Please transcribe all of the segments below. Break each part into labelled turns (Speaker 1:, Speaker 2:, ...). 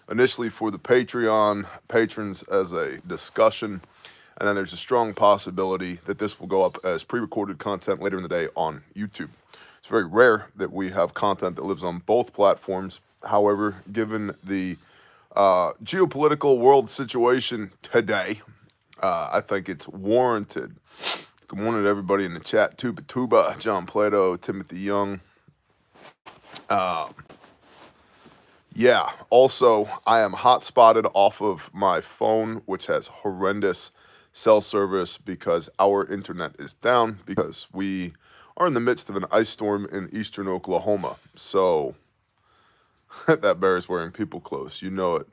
Speaker 1: initially for the Patreon patrons as a discussion, and then there's a strong possibility that this will go up as pre-recorded content later in the day on YouTube. It's very rare that we have content that lives on both platforms. However, given the geopolitical world situation today, I think it's warranted. Good morning to everybody in the chat. Tuba, John Plato, Timothy Young. Yeah, also, I am hot-spotted off of my phone, which has horrendous cell service because our internet is down because we are in the midst of an ice storm in eastern Oklahoma. So that bears wearing people clothes. You know it.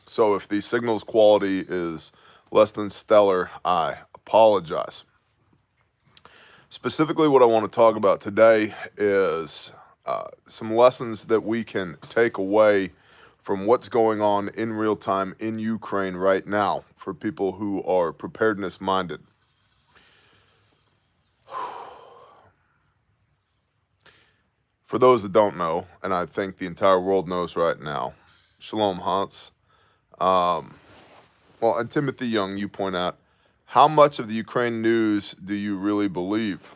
Speaker 1: So if the signal's quality is less than stellar, I apologize. Specifically, what I want to talk about today is some lessons that we can take away from what's going on in real time in Ukraine right now for people who are preparedness minded. For those that don't know, and I think the entire world knows right now, Shalom Hans. Well, and Timothy Young, you point out, how much of the Ukraine news do you really believe?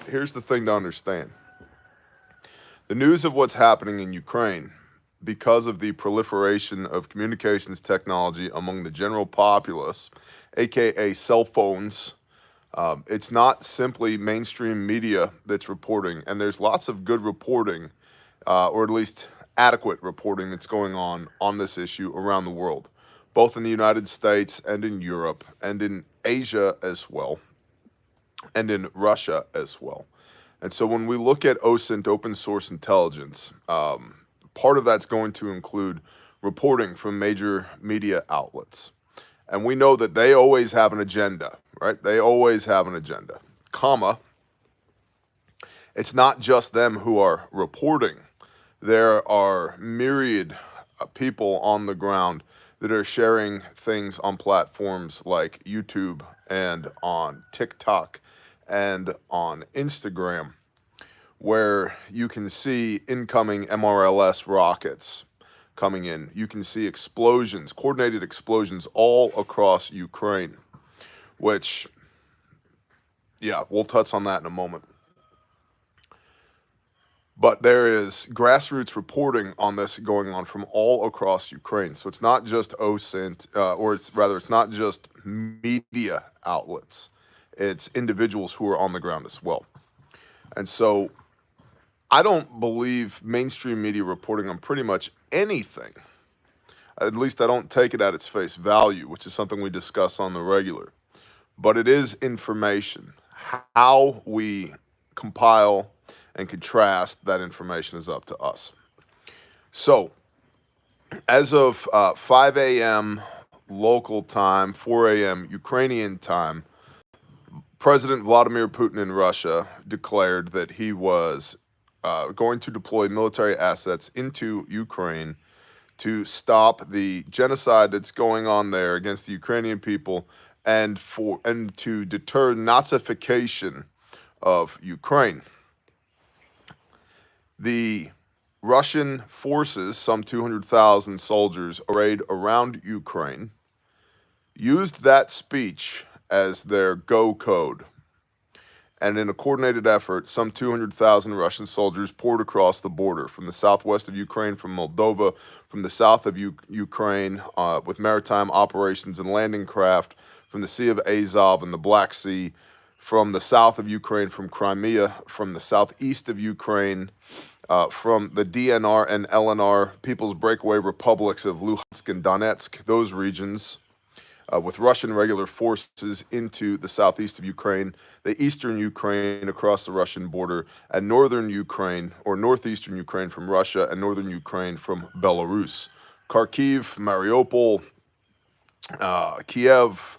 Speaker 1: Here's the thing to understand. The news of what's happening in Ukraine, because of the proliferation of communications technology among the general populace, aka cell phones, it's not simply mainstream media that's reporting, and there's lots of good reporting, or at least adequate reporting that's going on this issue around the world, both in the United States and in Europe and in Asia as well, and in Russia as well. And so when we look at OSINT, open source intelligence, part of that's going to include reporting from major media outlets. And we know that they always have an agenda, right? They always have an agenda, comma. It's not just them who are reporting. There are myriad people on the ground that are sharing things on platforms like YouTube and on TikTok and on Instagram, where you can see incoming MRLS rockets coming in. You can see explosions, coordinated explosions all across Ukraine, which, yeah, we'll touch on that in a moment. But there is grassroots reporting on this going on from all across Ukraine. So it's not just OSINT, or it's not just media outlets. It's individuals who are on the ground as well. And so I don't believe mainstream media reporting on pretty much anything. At least I don't take it at its face value, which is something we discuss on the regular. But it is information. How we compile and contrast that information is up to us. So, as of 5 a.m. local time, 4 a.m. Ukrainian time, President Vladimir Putin in Russia declared that he was going to deploy military assets into Ukraine to stop the genocide that's going on there against the Ukrainian people and to deter Nazification of Ukraine. The Russian forces, some 200,000 soldiers arrayed around Ukraine, used that speech as their go code. And in a coordinated effort, some 200,000 Russian soldiers poured across the border from the southwest of Ukraine, from Moldova, from the south of Ukraine, with maritime operations and landing craft, from the Sea of Azov and the Black Sea, from the south of Ukraine, from Crimea, from the southeast of Ukraine, from the DNR and LNR, People's Breakaway Republics of Luhansk and Donetsk, those regions, with Russian regular forces into the southeast of Ukraine, the eastern Ukraine across the Russian border, and northern Ukraine, or northeastern Ukraine from Russia, and northern Ukraine from Belarus. Kharkiv, Mariupol, Kiev,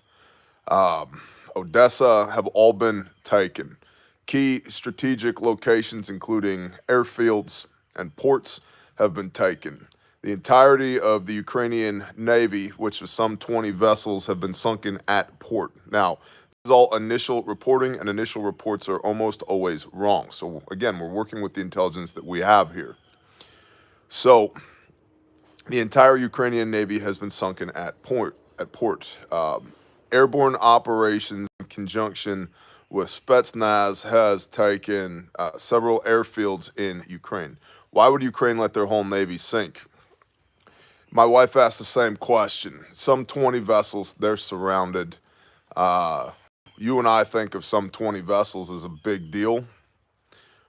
Speaker 1: Odessa have all been taken. Key strategic locations, including airfields and ports, have been taken. The entirety of the Ukrainian Navy, which was some 20 vessels, have been sunken at port. Now, this is all initial reporting, and initial reports are almost always wrong. So again, we're working with the intelligence that we have here. So the entire Ukrainian Navy has been sunken at port. Airborne operations in conjunction with Spetsnaz has taken several airfields in Ukraine. Why would Ukraine let their whole navy sink? My wife asked the same question. Some 20 vessels, they're surrounded. Uh, you and I think of some 20 vessels as a big deal.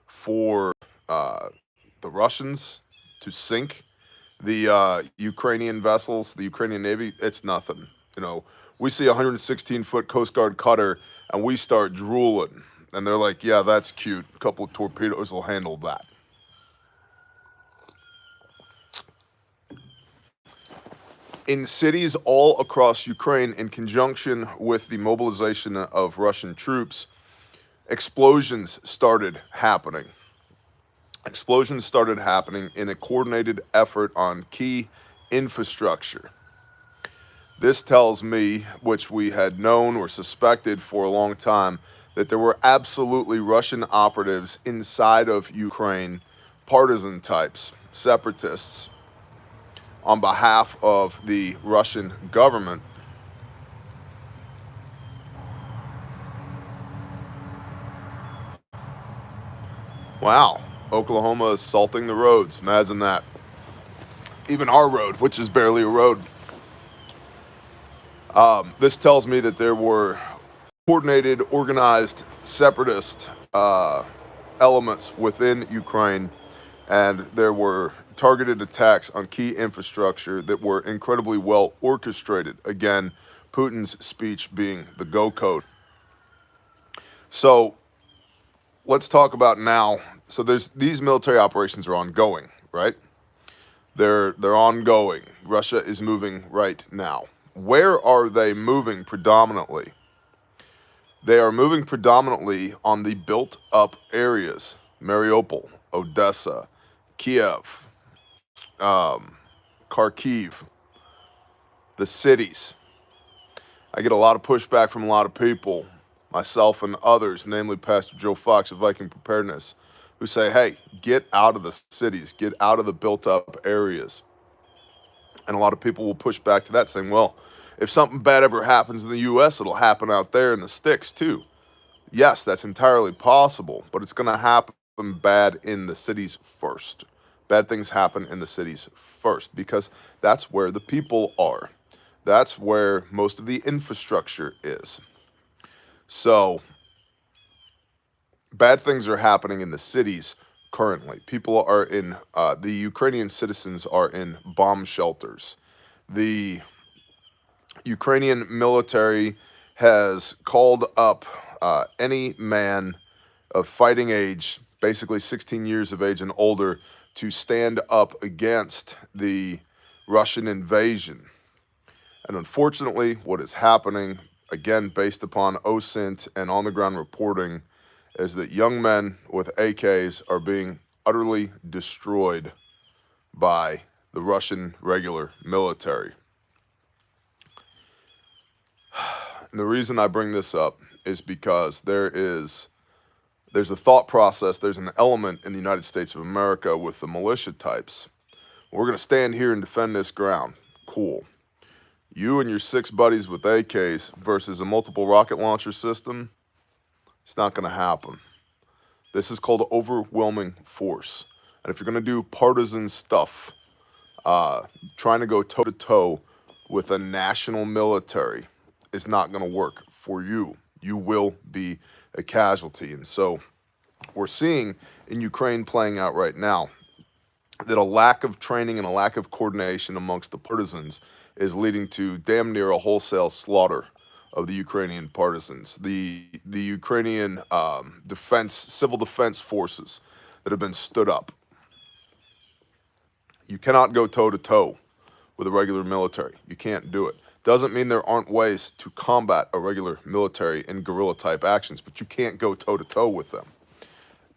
Speaker 1: For uh, the Russians to sink the Ukrainian vessels, the Ukrainian Navy, it's nothing. You know, we see a 116-foot Coast Guard cutter and we start drooling. And they're like, yeah, that's cute. A couple of torpedoes will handle that. In cities all across Ukraine, in conjunction with the mobilization of Russian troops, explosions started happening. Explosions started happening in a coordinated effort on key infrastructure. This tells me, which we had known or suspected for a long time, that there were absolutely Russian operatives inside of Ukraine, partisan types, separatists, on behalf of the Russian government. Wow, Oklahoma is salting the roads. Imagine that. Even our road, which is barely a road. This tells me that there were coordinated, organized separatist elements within Ukraine, and there were targeted attacks on key infrastructure that were incredibly well orchestrated. Again, Putin's speech being the go code. So let's talk about now. So there's these military operations are ongoing, right? They're ongoing. Russia is moving right now. Where are they moving predominantly? They are moving predominantly on the built up areas: Mariupol, Odessa, Kiev, Kharkiv, the cities. I get a lot of pushback from a lot of people, myself and others, namely Pastor Joe Fox of Viking Preparedness, who say, hey, get out of the cities, get out of the built up areas. And a lot of people will push back to that, saying, well, if something bad ever happens in the U.S., it'll happen out there in the sticks too. Yes, that's entirely possible, but it's going to happen bad in the cities first. Bad things happen in the cities first because that's where the people are. That's where most of the infrastructure is. So, bad things are happening in the cities currently. People are in, the Ukrainian citizens are in bomb shelters. The Ukrainian military has called up any man of fighting age, basically 16 years of age and older, to stand up against the Russian invasion. And unfortunately, what is happening, again, based upon OSINT and on the ground reporting, is that young men with AKs are being utterly destroyed by the Russian regular military. And the reason I bring this up is because there's a thought process, there's an element in the United States of America with the militia types. We're going to stand here and defend this ground. Cool. You and your 6 buddies with AKs versus a multiple rocket launcher system, it's not going to happen. This is called overwhelming force. And if you're going to do partisan stuff, trying to go toe to toe with a national military is not going to work for you. You will be a casualty. And so we're seeing in Ukraine playing out right now that a lack of training and a lack of coordination amongst the partisans is leading to damn near a wholesale slaughter of the Ukrainian partisans. The Ukrainian civil defense forces that have been stood up. You cannot go toe to toe with a regular military. You can't do it. Doesn't mean there aren't ways to combat a regular military in guerrilla type actions, but you can't go toe to toe with them.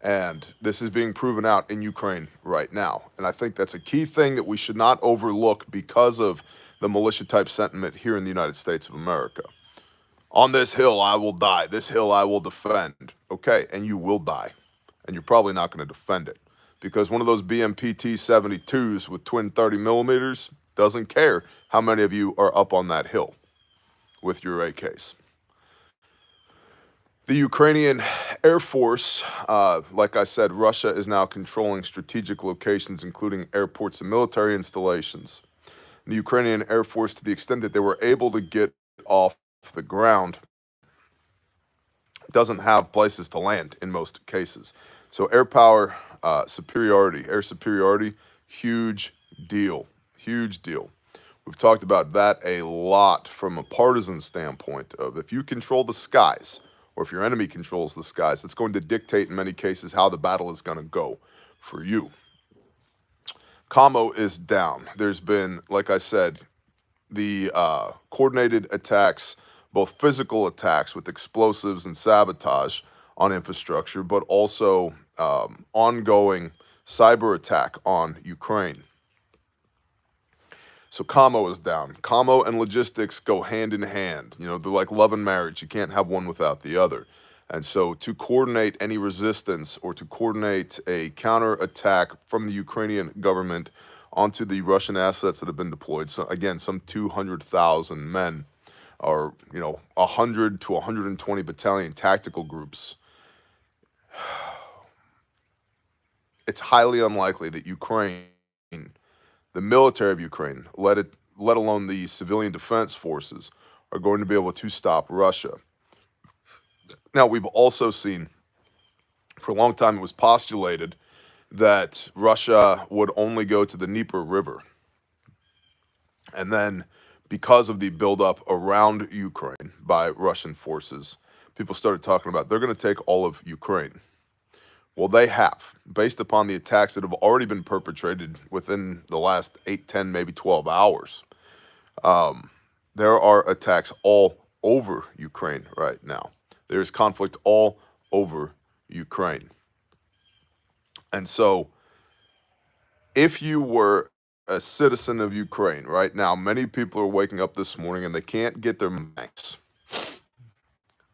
Speaker 1: And this is being proven out in Ukraine right now. And I think that's a key thing that we should not overlook because of the militia type sentiment here in the United States of America. On this hill, I will die. This hill, I will defend. Okay, and you will die. And you're probably not going to defend it. because one of those BMPT 72s with twin 30 millimeters doesn't care how many of you are up on that hill with your AKs. The Ukrainian Air Force, like I said, Russia is now controlling strategic locations, including airports and military installations. The Ukrainian Air Force, to the extent that they were able to get off the ground, doesn't have places to land in most cases. So air power superiority, air superiority, huge deal, huge deal. We've talked about that a lot from a partisan standpoint of if you control the skies, or if your enemy controls the skies, it's going to dictate in many cases how the battle is going to go for you. Kamo is down. There's been, like I said, the coordinated attacks, both physical attacks with explosives and sabotage on infrastructure, but also ongoing cyber attack on Ukraine. So Kamo is down. Kamo and logistics go hand in hand. You know, they're like love and marriage. You can't have one without the other. And so to coordinate any resistance or to coordinate a counterattack from the Ukrainian government onto the Russian assets that have been deployed, so again, some 200,000 men, or 100 to 120 battalion tactical groups, it's highly unlikely that Ukraine, the military of Ukraine, let alone the civilian defense forces, are going to be able to stop Russia. Now, we've also seen, for a long time, it was postulated that Russia would only go to the Dnieper River. And then, because of the buildup around Ukraine by Russian forces, people started talking about they're going to take all of Ukraine. Well, they have, based upon the attacks that have already been perpetrated within the last 8, 10, maybe 12 hours. There are attacks all over Ukraine right now. There's conflict all over Ukraine. And so, if you were a citizen of Ukraine right now, many people are waking up this morning and they can't get their banks.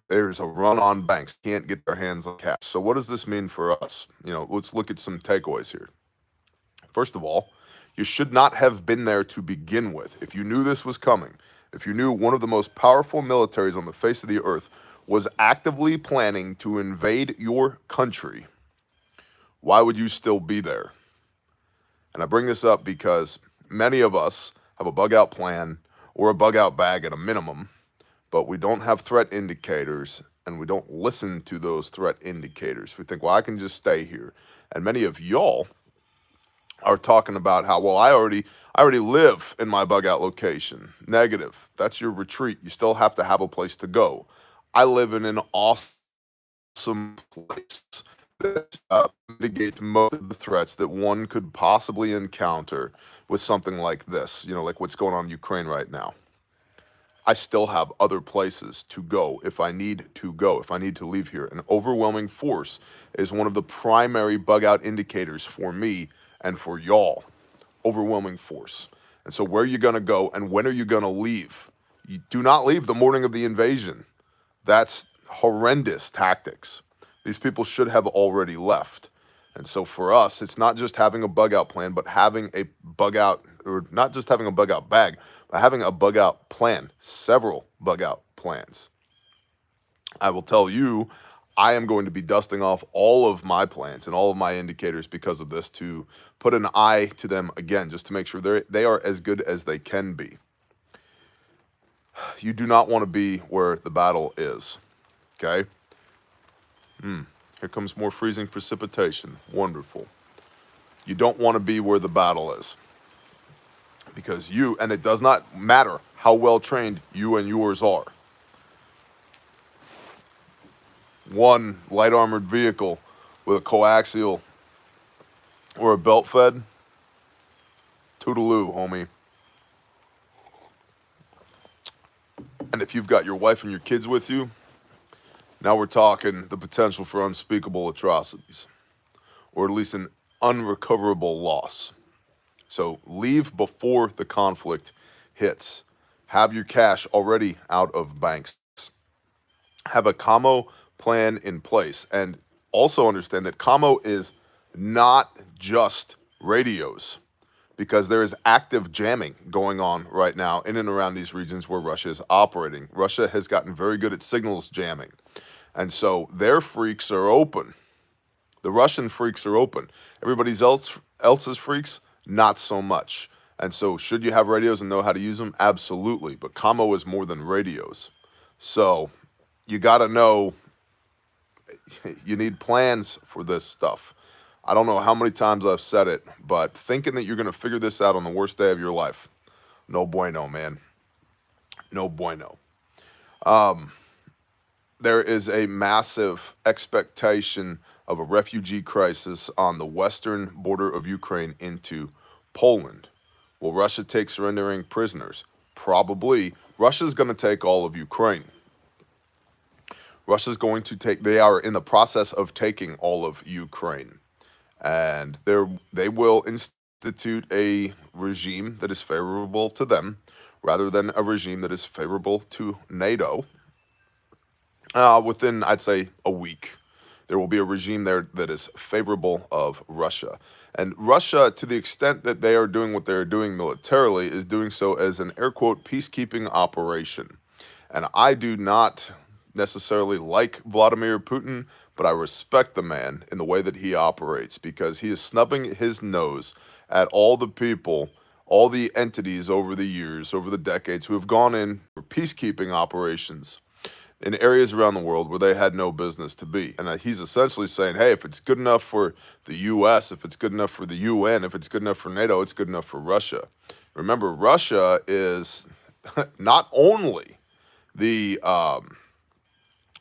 Speaker 1: There's a run on banks, can't get their hands on cash. So what does this mean for us? Let's look at some takeaways here. First of all, you should not have been there to begin with. If you knew this was coming, if you knew one of the most powerful militaries on the face of the earth was actively planning to invade your country, why would you still be there? And I bring this up because many of us have a bug out plan or a bug out bag at a minimum, but we don't have threat indicators and we don't listen to those threat indicators. We think, well, I can just stay here. And many of y'all are talking about how, well, I already live in my bug out location. Negative. That's your retreat. You still have to have a place to go. I live in an awesome place that mitigates most of the threats that one could possibly encounter with something like this, like what's going on in Ukraine right now. I still have other places to go if I need to go, if I need to leave here. An overwhelming force is one of the primary bug out indicators for me and for y'all. Overwhelming force. And so where are you going to go and when are you going to leave? You do not leave the morning of the invasion. That's horrendous tactics. These people should have already left. And so for us, it's not just having a bug out plan, but having a bug out, or not just having a bug out bag, but having a bug out plan, several bug out plans. I will tell you, I am going to be dusting off all of my plans and all of my indicators because of this to put an eye to them again, just to make sure they are as good as they can be. You do not want to be where the battle is, okay? Here comes more freezing precipitation. Wonderful. You don't want to be where the battle is. Because and it does not matter how well trained you and yours are. One light armored vehicle with a coaxial or a belt fed, toodaloo, homie. And if you've got your wife and your kids with you, now we're talking the potential for unspeakable atrocities, or at least an unrecoverable loss. So leave before the conflict hits. Have your cash already out of banks. Have a Kamo plan in place. And also understand that Kamo is not just radios, because there is active jamming going on right now in and around these regions where Russia is operating. Russia has gotten very good at signals jamming. And so their freaks are open. The Russian freaks are open. Else's freaks, not so much. And so should you have radios and know how to use them? Absolutely. But commo is more than radios. So you got to know you need plans for this stuff. I don't know how many times I've said it, but thinking that you're going to figure this out on the worst day of your life, no bueno, man. No bueno. There is a massive expectation of a refugee crisis on the western border of Ukraine into Poland. Will Russia take surrendering prisoners? Probably. Russia's going to take all of Ukraine. They are in the process of taking all of Ukraine. And they will institute a regime that is favorable to them rather than a regime that is favorable to NATO. Within, I'd say, a week, there will be a regime there that is favorable of Russia. And Russia, to the extent that they are doing what they're doing militarily, is doing so as an air quote peacekeeping operation. And I do not necessarily like Vladimir Putin, but I respect the man in the way that he operates, because he is snubbing his nose at all the people, all the entities over the years, over the decades, who have gone in for peacekeeping operations in areas around the world where they had no business to be. And he's essentially saying, hey, if it's good enough for the U.S., if it's good enough for the UN, if it's good enough for NATO, it's good enough for Russia. Remember, Russia is not only the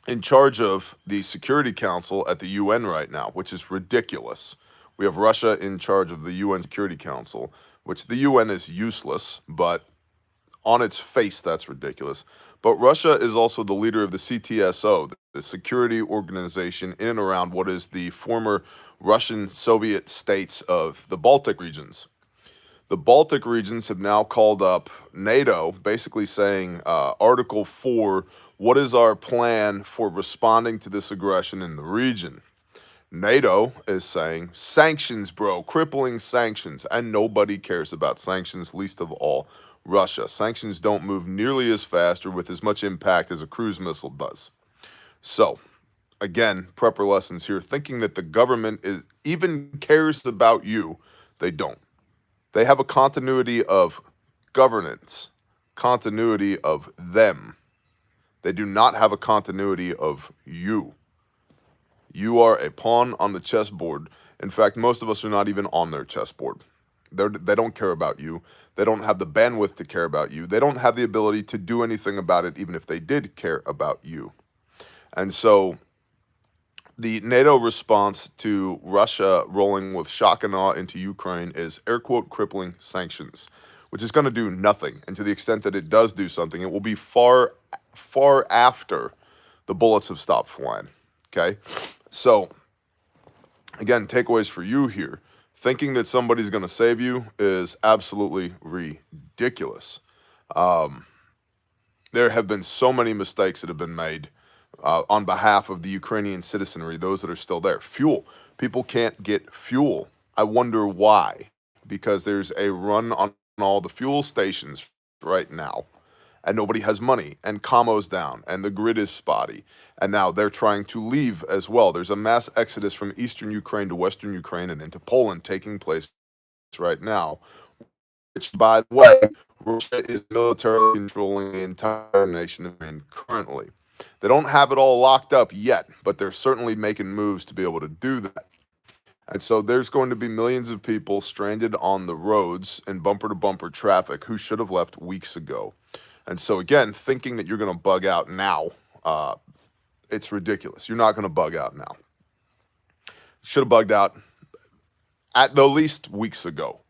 Speaker 1: in charge of the Security Council at the UN right now, which is ridiculous. We have Russia in charge of the UN Security Council, which the UN is useless, but on its face, that's ridiculous. But Russia is also the leader of the CTSO, the security organization in and around what is the former Russian Soviet states of the Baltic regions. The Baltic regions have now called up NATO, basically saying, Article 4, what is our plan for responding to this aggression in the region? NATO is saying, sanctions, bro, crippling sanctions, and nobody cares about sanctions, least of all Russia. Sanctions don't move nearly as fast or with as much impact as a cruise missile does. So, again, prepper lessons here. Thinking that the government even cares about you, they don't. They have a continuity of governance, continuity of them. They do not have a continuity of you. You are a pawn on the chessboard. In fact, most of us are not even on their chessboard. They don't care about you. They don't have the bandwidth to care about you. They don't have the ability to do anything about it, even if they did care about you. And so the NATO response to Russia rolling with shock and awe into Ukraine is air quote crippling sanctions, which is going to do nothing. And to the extent that it does do something, it will be far after the bullets have stopped flying. Okay? So, again, takeaways for you here. Thinking that somebody's going to save you is absolutely ridiculous. There have been so many mistakes that have been made on behalf of the Ukrainian citizenry, those that are still there. Fuel. People can't get fuel. I wonder why. Because there's a run on all the fuel stations right now, and nobody has money, and commo's down, and the grid is spotty, and now they're trying to leave as well. There's a mass exodus from eastern Ukraine to western Ukraine and into Poland taking place right now, which, by the way, Russia is militarily controlling the entire nation of Ukraine currently. They don't have it all locked up yet, but they're certainly making moves to be able to do that. And so there's going to be millions of people stranded on the roads in bumper-to-bumper traffic who should have left weeks ago. And so, again, thinking that you're going to bug out now, it's ridiculous. You're not going to bug out now. Should have bugged out at the least weeks ago.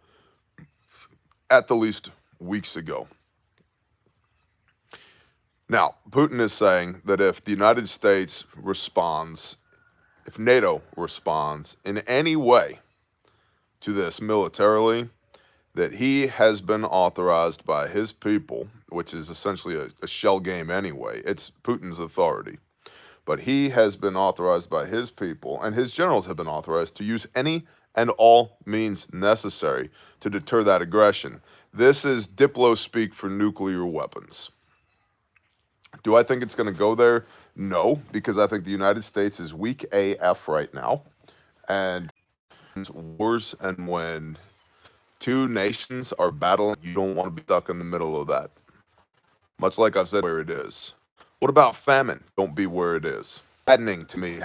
Speaker 1: At the least weeks ago. Now, Putin is saying that if the United States responds, if NATO responds in any way to this militarily, that he has been authorized by his people, which is essentially a shell game anyway. It's Putin's authority. but he has been authorized by his people, and his generals have been authorized to use any and all means necessary to deter that aggression. This is Diplo speak for nuclear weapons. Do I think it's going to go there? No, because I think the United States is weak AF right now. And wars, and when two nations are battling, you don't want to be stuck in the middle of that. Much like I've said, where it is. What about famine? Don't be where it is. Maddening to me